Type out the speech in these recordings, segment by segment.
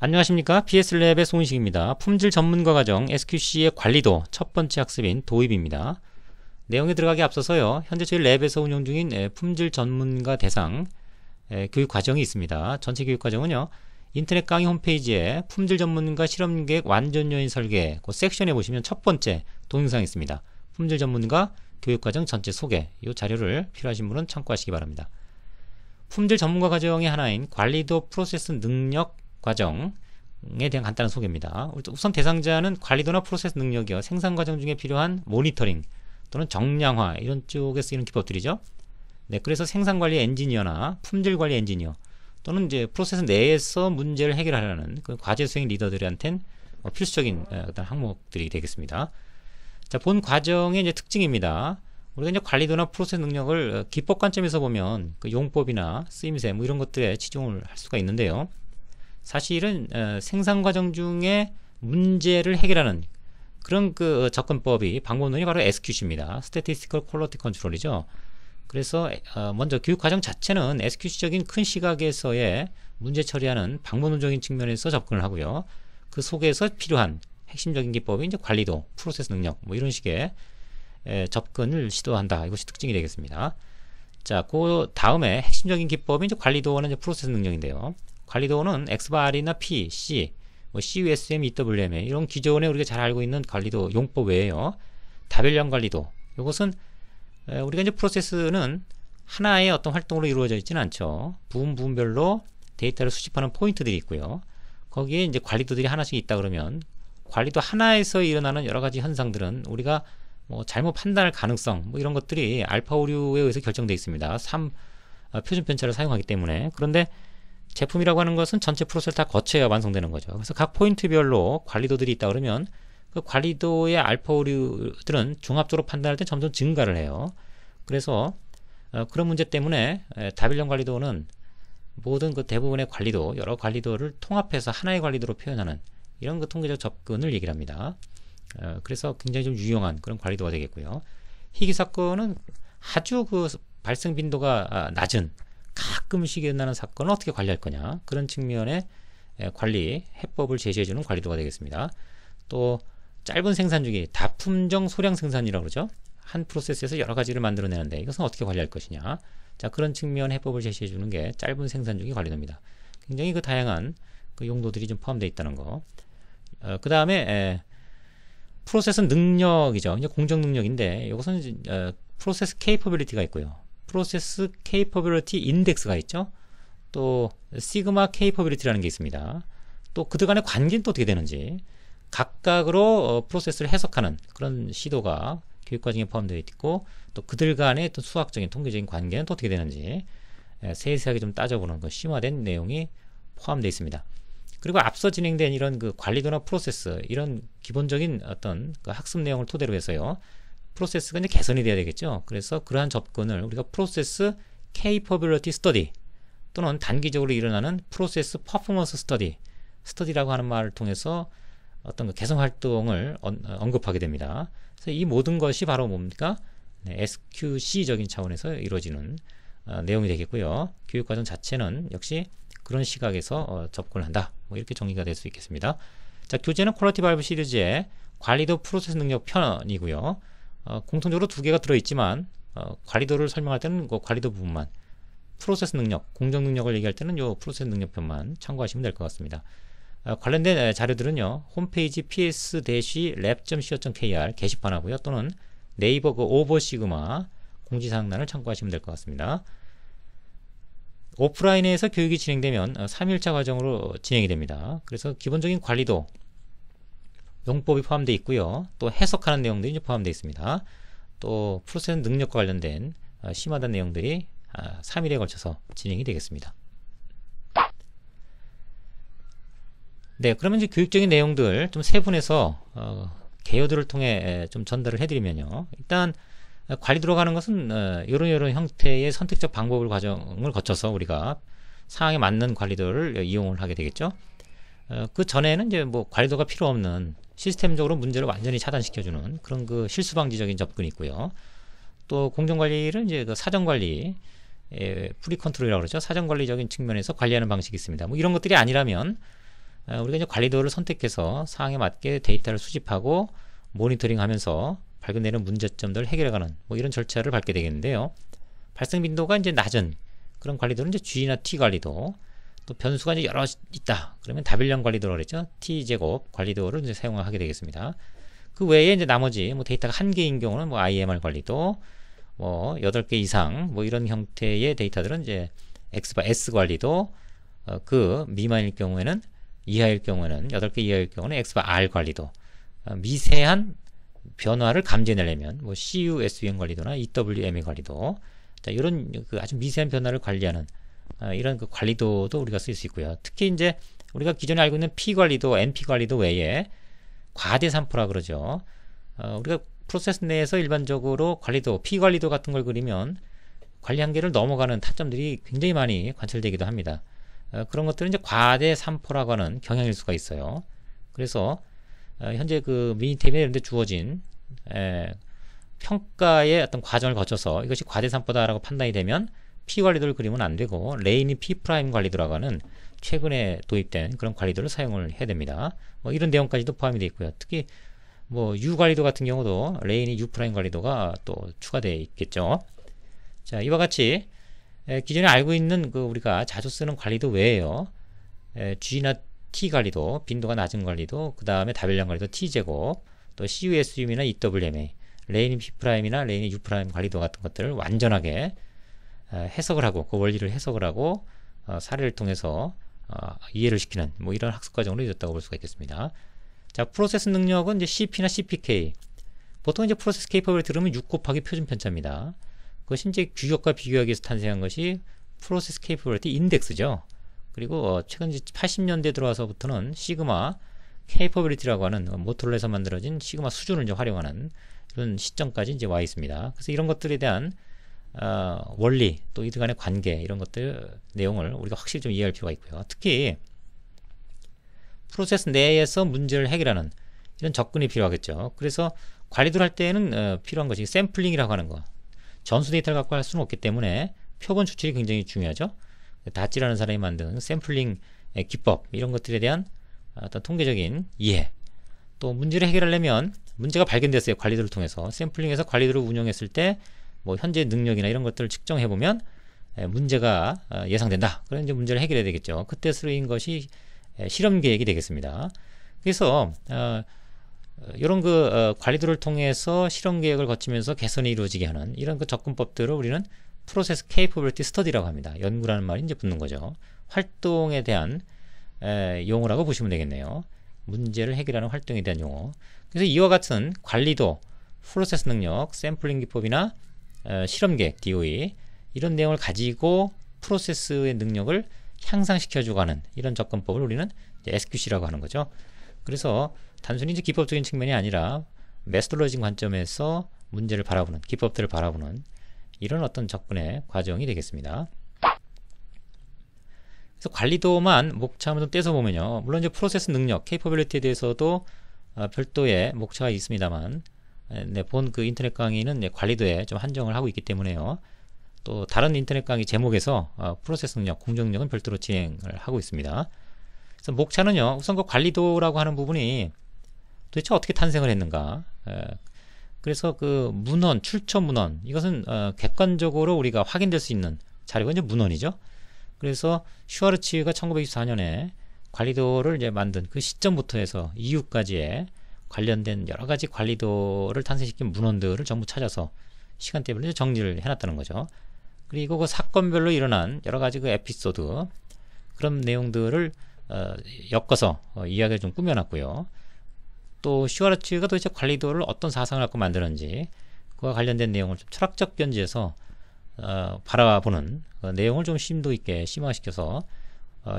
안녕하십니까. BS랩의 송은식입니다. 품질 전문가 과정 SQC의 관리도 첫 번째 학습인 도입입니다. 내용에 들어가기 앞서서요. 현재 저희 랩에서 운영 중인 품질 전문가 대상 교육 과정이 있습니다. 전체 교육 과정은요. 인터넷 강의 홈페이지에 품질 전문가 실험계획 완전 요인 설계 그 섹션에 보시면 첫 번째 동영상이 있습니다. 품질 전문가 교육과정 전체 소개, 이 자료를 필요하신 분은 참고하시기 바랍니다. 품질 전문가 과정의 하나인 관리도 프로세스 능력 과정에 대한 간단한 소개입니다. 우선 대상자는 관리도나 프로세스 능력이요. 생산 과정 중에 필요한 모니터링 또는 정량화 이런 쪽에 쓰이는 기법들이죠. 네, 그래서 생산관리 엔지니어나 품질관리 엔지니어 또는 이제 프로세스 내에서 문제를 해결하려는 그 과제 수행 리더들한테는 필수적인 어떤 항목들이 되겠습니다. 자, 본 과정의 이제 특징입니다. 우리가 이제 관리도나 프로세스 능력을 기법 관점에서 보면 그 용법이나 쓰임새 뭐 이런 것들에 치중을 할 수가 있는데요. 사실은 생산 과정 중에 문제를 해결하는 그런 그 접근법이 방법론이 바로 SQC입니다. Statistical Quality Control이죠. 그래서 먼저 교육 과정 자체는 SQC적인 큰 시각에서의 문제 처리하는 방법론적인 측면에서 접근을 하고요. 그 속에서 필요한 핵심적인 기법이 이제 관리도, 프로세스 능력 뭐 이런 식의 접근을 시도한다. 이것이 특징이 되겠습니다. 자, 그 다음에 핵심적인 기법이 이제 관리도는 이제 프로세스 능력인데요. 관리도는 X바리나 P, C, 뭐 CUSM, EWM 이런 기존에 우리가 잘 알고 있는 관리도 용법 외에요. 다별량 관리도. 이것은 우리가 이제 프로세스는 하나의 어떤 활동으로 이루어져 있지는 않죠. 부분별로 데이터를 수집하는 포인트들이 있고요. 거기에 이제 관리도들이 하나씩 있다 그러면 관리도 하나에서 일어나는 여러 가지 현상들은 우리가 뭐 잘못 판단할 가능성 뭐 이런 것들이 알파 오류에 의해서 결정되어 있습니다. 표준 편차를 사용하기 때문에. 그런데 제품이라고 하는 것은 전체 프로세스를 다 거쳐야 완성되는 거죠. 그래서 각 포인트별로 관리도들이 있다 그러면 그 관리도의 알파 오류들은 종합적으로 판단할 때 점점 증가를 해요. 그래서 그런 문제 때문에 다별량 관리도는 모든 그 대부분의 관리도, 여러 관리도를 통합해서 하나의 관리도로 표현하는 이런 그 통계적 접근을 얘기를 합니다. 그래서 굉장히 좀 유용한 그런 관리도가 되겠고요. 희귀 사건은 아주 그 발생 빈도가 낮은 가끔씩 일어나는 사건을 어떻게 관리할 거냐, 그런 측면의 관리 해법을 제시해주는 관리도가 되겠습니다. 또 짧은 생산주기, 다품종 소량 생산이라고 그러죠. 한 프로세스에서 여러 가지를 만들어내는데 이것은 어떻게 관리할 것이냐, 자, 그런 측면 해법을 제시해주는 게 짧은 생산주기 관리도입니다. 굉장히 그 다양한 그 용도들이 좀 포함되어 있다는 거. 그 다음에 프로세스 능력이죠. 이제 공정 능력인데 이것은 프로세스 케이퍼빌리티가 있고요. 프로세스 케이퍼빌리티 인덱스가 있죠. 또 시그마 케이퍼빌리티라는 게 있습니다. 또 그들 간의 관계는 또 어떻게 되는지 각각으로 프로세스를 해석하는 그런 시도가 교육과정에 포함되어 있고, 또 그들 간의 또 수학적인 통계적인 관계는 또 어떻게 되는지 세세하게 좀 따져보는 그 심화된 내용이 포함되어 있습니다. 그리고 앞서 진행된 이런 그 관리도나 프로세스 이런 기본적인 어떤 그 학습 내용을 토대로 해서요. 프로세스가 이제 개선이 돼야 되겠죠. 그래서 그러한 접근을 우리가 프로세스 케이퍼빌리티 스터디 또는 단기적으로 일어나는 프로세스 퍼포먼스 스터디라고 하는 말을 통해서 어떤 그 개선 활동을 언급하게 됩니다. 그래서 이 모든 것이 바로 뭡니까? SQC적인 차원에서 이루어지는 내용이 되겠고요. 교육과정 자체는 역시 그런 시각에서 접근을 한다. 뭐 이렇게 정리가 될 수 있겠습니다. 자, 교재는 퀄리티 발브 시리즈의 관리도 프로세스 능력 편이고요. 공통적으로 두 개가 들어있지만 관리도를 설명할 때는 그 관리도 부분만, 프로세스 능력, 공정 능력을 얘기할 때는 요 프로세스 능력 편만 참고하시면 될 것 같습니다. 관련된 자료들은요 홈페이지 ps-lab.co.kr 게시판 하고요, 또는 네이버 그 오버시그마 공지사항란을 참고하시면 될 것 같습니다. 오프라인에서 교육이 진행되면 3일차 과정으로 진행이 됩니다. 그래서 기본적인 관리도 용법이 포함되어 있고요. 또 해석하는 내용들이 포함되어 있습니다. 또 프로세스 능력과 관련된 심화된 내용들이 3일에 걸쳐서 진행이 되겠습니다. 네, 그러면 이제 교육적인 내용들 좀 세분해서 개요들을 통해 좀 전달을 해드리면요. 일단 관리도로 가는 것은 이런 형태의 선택적 방법을 과정을 거쳐서 우리가 상황에 맞는 관리도를 이용을 하게 되겠죠. 그 전에는 이제 뭐 관리도가 필요 없는 시스템적으로 문제를 완전히 차단시켜주는 그런 그 실수방지적인 접근이 있고요. 또 공정관리를 이제 그 사정관리, 프리 컨트롤이라고 그러죠. 사정관리적인 측면에서 관리하는 방식이 있습니다. 뭐 이런 것들이 아니라면 우리가 이제 관리도를 선택해서 사항에 맞게 데이터를 수집하고 모니터링하면서 발견되는 문제점들을 해결해가는 뭐 이런 절차를 밟게 되겠는데요. 발생 빈도가 이제 낮은 그런 관리도는 이제 G나 T 관리도, 또 변수가 이제 여러 있다 그러면 다변량 관리도라고 그랬죠. T 제곱 관리도를 이제 사용하게 되겠습니다. 그 외에 이제 나머지 뭐 데이터가 한 개인 경우는 뭐 IMR 관리도, 뭐 8개 이상 뭐 이런 형태의 데이터들은 이제 X/S 관리도, 그 미만일 경우에는, 이하일 경우에는, 8개 이하일 경우는 X/R 관리도, 미세한 변화를 감지해내려면 뭐 CUSUM 관리도나 EWMA 관리도, 자, 이런 그 아주 미세한 변화를 관리하는 이런 그 관리도도 우리가 쓸 수 있고요. 특히 이제 우리가 기존에 알고 있는 P 관리도, NP 관리도 외에 과대 산포라 그러죠. 우리가 프로세스 내에서 일반적으로 관리도, P 관리도 같은 걸 그리면 관리 한계를 넘어가는 타점들이 굉장히 많이 관찰되기도 합니다. 그런 것들은 이제 과대 산포라고 하는 경향일 수가 있어요. 그래서 현재 그 미니탭이나 이런 데 주어진 평가의 어떤 과정을 거쳐서 이것이 과대 산포다라고 판단이 되면 P 관리도를 그리면 안 되고 레인이 P 프라임 관리도라고 하는 최근에 도입된 그런 관리도를 사용을 해야 됩니다. 뭐 이런 내용까지도 포함이 되어 있고요. 특히 뭐 U 관리도 같은 경우도 레인이 U 프라임 관리도가 또 추가되어 있겠죠. 자, 이와 같이 기존에 알고 있는 그 우리가 자주 쓰는 관리도 외에요. G나 T 관리도, 빈도가 낮은 관리도, 그 다음에 다변량 관리도 T제곱, 또 CUSUM이나 EWMA, 레인이 P'이나 레인이 U' 관리도 같은 것들을 완전하게 해석을 하고, 그 원리를 해석을 하고 사례를 통해서 이해를 시키는 뭐 이런 학습 과정으로 이어졌다고 볼 수가 있겠습니다. 자, 프로세스 능력은 이제 CP나 CPK, 보통 이제 프로세스 케이퍼블리티 들으면 6 곱하기 표준 편차입니다. 그것이 이제 규격과 비교하기 위해서 탄생한 것이 프로세스 케이퍼블리티 인덱스죠. 그리고 최근 80년대 들어와서부터는 시그마 케이퍼블리티라고 하는 모토로라에서 만들어진 시그마 수준을 이제 활용하는 이런 시점까지 이제 와 있습니다. 그래서 이런 것들에 대한 원리, 또 이들 간의 관계, 이런 것들 내용을 우리가 확실히 좀 이해할 필요가 있고요. 특히 프로세스 내에서 문제를 해결하는 이런 접근이 필요하겠죠. 그래서 관리를 할 때는 필요한 것이 샘플링이라고 하는 거. 전수 데이터를 갖고 할 수는 없기 때문에 표본 추출이 굉장히 중요하죠. 다찌라는 사람이 만든 샘플링 기법, 이런 것들에 대한 어떤 통계적인 이해, 또 문제를 해결하려면 문제가 발견됐어요. 관리도를 통해서 샘플링해서 관리도를 운영했을 때 뭐 현재 능력이나 이런 것들을 측정해 보면 문제가 예상된다. 그럼 이제 문제를 해결해야 되겠죠. 그때 쓰인 것이 실험 계획이 되겠습니다. 그래서 이런 그 관리도를 통해서 실험 계획을 거치면서 개선이 이루어지게 하는 이런 그 접근법들을 우리는 프로세스 케이퍼블리티 스터디라고 합니다. 연구라는 말이 이제 붙는 거죠. 활동에 대한 용어라고 보시면 되겠네요. 문제를 해결하는 활동에 대한 용어. 그래서 이와 같은 관리도, 프로세스 능력, 샘플링 기법이나 실험 계획, DOE, 이런 내용을 가지고 프로세스의 능력을 향상시켜주고 하는 이런 접근법을 우리는 SQC라고 하는 거죠. 그래서 단순히 이제 기법적인 측면이 아니라 메소돌로지 관점에서 문제를 바라보는, 기법들을 바라보는 이런 어떤 접근의 과정이 되겠습니다. 그래서 관리도만 목차만 좀 떼서 보면요. 물론 이제 프로세스 능력, 케이퍼빌리티에 대해서도 별도의 목차가 있습니다만, 본 그 인터넷 강의는 관리도에 좀 한정을 하고 있기 때문에요. 또 다른 인터넷 강의 제목에서 프로세스 능력, 공정 능력은 별도로 진행을 하고 있습니다. 그래서 목차는요, 우선 그 관리도라고 하는 부분이 도대체 어떻게 탄생을 했는가. 그래서 그 문헌, 출처 문헌, 이것은 객관적으로 우리가 확인될 수 있는 자료가 이제 문헌이죠. 그래서 슈와르츠가 1924년에 관리도를 이제 만든 그 시점부터 해서 이후까지의 관련된 여러 가지 관리도를 탄생시킨 문헌들을 전부 찾아서 시간대별로 이제 정리를 해놨다는 거죠. 그리고 그 사건별로 일어난 여러 가지 그 에피소드, 그런 내용들을 엮어서 이야기를 좀 꾸며놨고요. 또 슈와르츠가 도대체 관리도를 어떤 사상을 갖고 만드는지, 그와 관련된 내용을 좀 철학적 견지에서 바라보는 내용을 좀 심도 있게 심화시켜서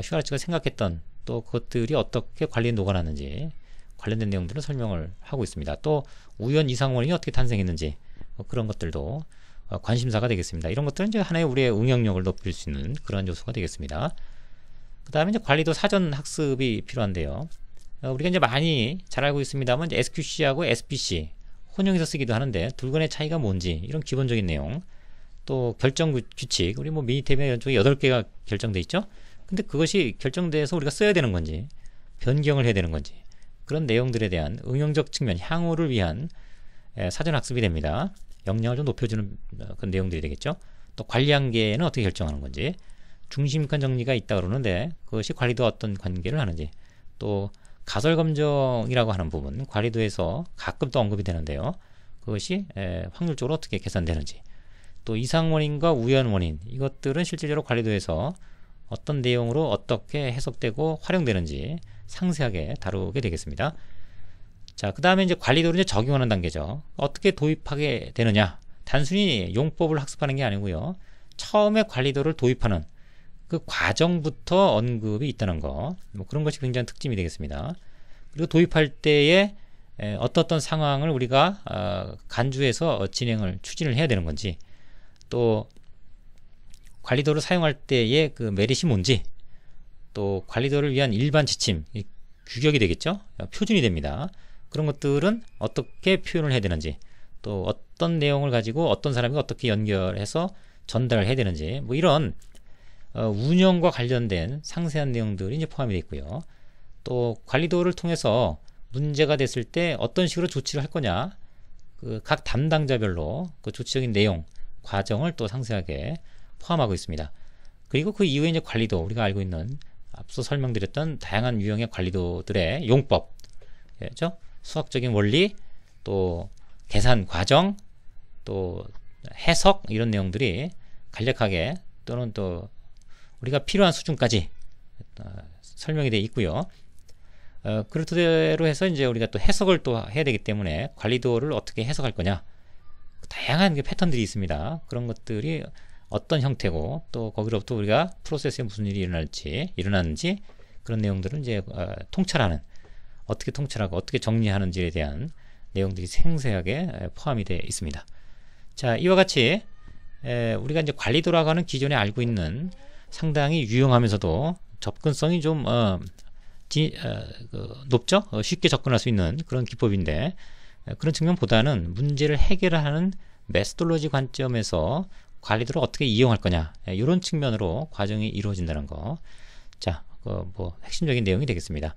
슈와르츠가 생각했던 또 그것들이 어떻게 관리에 녹아났는지 관련된 내용들을 설명을 하고 있습니다. 또 우연 이상원이 어떻게 탄생했는지 그런 것들도 관심사가 되겠습니다. 이런 것들은 이제 하나의 우리의 응용력을 높일 수 있는 그런 요소가 되겠습니다. 그 다음에 이제 관리도 사전 학습이 필요한데요. 우리가 이제 많이 잘 알고 있습니다만 이제 SQC하고 SPC 혼용해서 쓰기도 하는데 둘 간의 차이가 뭔지 이런 기본적인 내용, 또 결정 규칙, 우리 뭐 미니탭에 이런 쪽에 8개가 결정돼 있죠. 근데 그것이 결정돼서 우리가 써야 되는 건지, 변경을 해야 되는 건지, 그런 내용들에 대한 응용적 측면, 향후를 위한 사전 학습이 됩니다. 역량을 좀 높여주는 그런 내용들이 되겠죠. 또 관리 한계는 어떻게 결정하는 건지, 중심간 정리가 있다 그러는데 그것이 관리도와 어떤 관계를 하는지, 또 가설검정이라고 하는 부분, 관리도에서 가끔 또 언급이 되는데요. 그것이 확률적으로 어떻게 계산되는지, 또 이상 원인과 우연 원인, 이것들은 실질적으로 관리도에서 어떤 내용으로 어떻게 해석되고 활용되는지 상세하게 다루게 되겠습니다. 자, 그 다음에 이제 관리도를 이제 적용하는 단계죠. 어떻게 도입하게 되느냐? 단순히 용법을 학습하는 게 아니고요. 처음에 관리도를 도입하는 그 과정부터 언급이 있다는 거, 뭐 그런 것이 굉장히 특징이 되겠습니다. 그리고 도입할 때에 어떤 상황을 우리가 간주해서 진행을 추진을 해야 되는 건지, 또 관리도를 사용할 때의 그 메릿이 뭔지, 또 관리도를 위한 일반 지침, 규격이 되겠죠. 표준이 됩니다. 그런 것들은 어떻게 표현을 해야 되는지, 또 어떤 내용을 가지고 어떤 사람이 어떻게 연결해서 전달을 해야 되는지, 뭐 이런 운영과 관련된 상세한 내용들이 이제 포함이 되어 있고요. 또 관리도를 통해서 문제가 됐을 때 어떤 식으로 조치를 할 거냐, 그 각 담당자별로 그 조치적인 내용, 과정을 또 상세하게 포함하고 있습니다. 그리고 그 이후에 이제 관리도, 우리가 알고 있는 앞서 설명드렸던 다양한 유형의 관리도들의 용법, 그렇죠? 수학적인 원리, 또 계산 과정, 또 해석, 이런 내용들이 간략하게 또는 또 우리가 필요한 수준까지 설명이 되어 있고요. 그렇대로 해서 이제 우리가 또 해석을 또 해야 되기 때문에 관리도를 어떻게 해석할 거냐, 다양한 패턴들이 있습니다. 그런 것들이 어떤 형태고, 또 거기로부터 우리가 프로세스에 무슨 일이 일어나는지 그런 내용들은 이제 통찰하는, 어떻게 통찰하고 어떻게 정리하는지에 대한 내용들이 생생하게 포함이 되어 있습니다. 자, 이와 같이 우리가 이제 관리도라고 하는 기존에 알고 있는 상당히 유용하면서도 접근성이 좀 높죠? 쉽게 접근할 수 있는 그런 기법인데, 그런 측면보다는 문제를 해결하는 메소돌로지 관점에서 관리도를 어떻게 이용할 거냐, 이런 측면으로 과정이 이루어진다는 거. 자, 뭐 핵심적인 내용이 되겠습니다.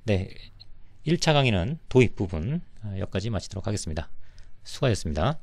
네, 1차 강의는 도입 부분 여기까지 마치도록 하겠습니다. 수고하셨습니다.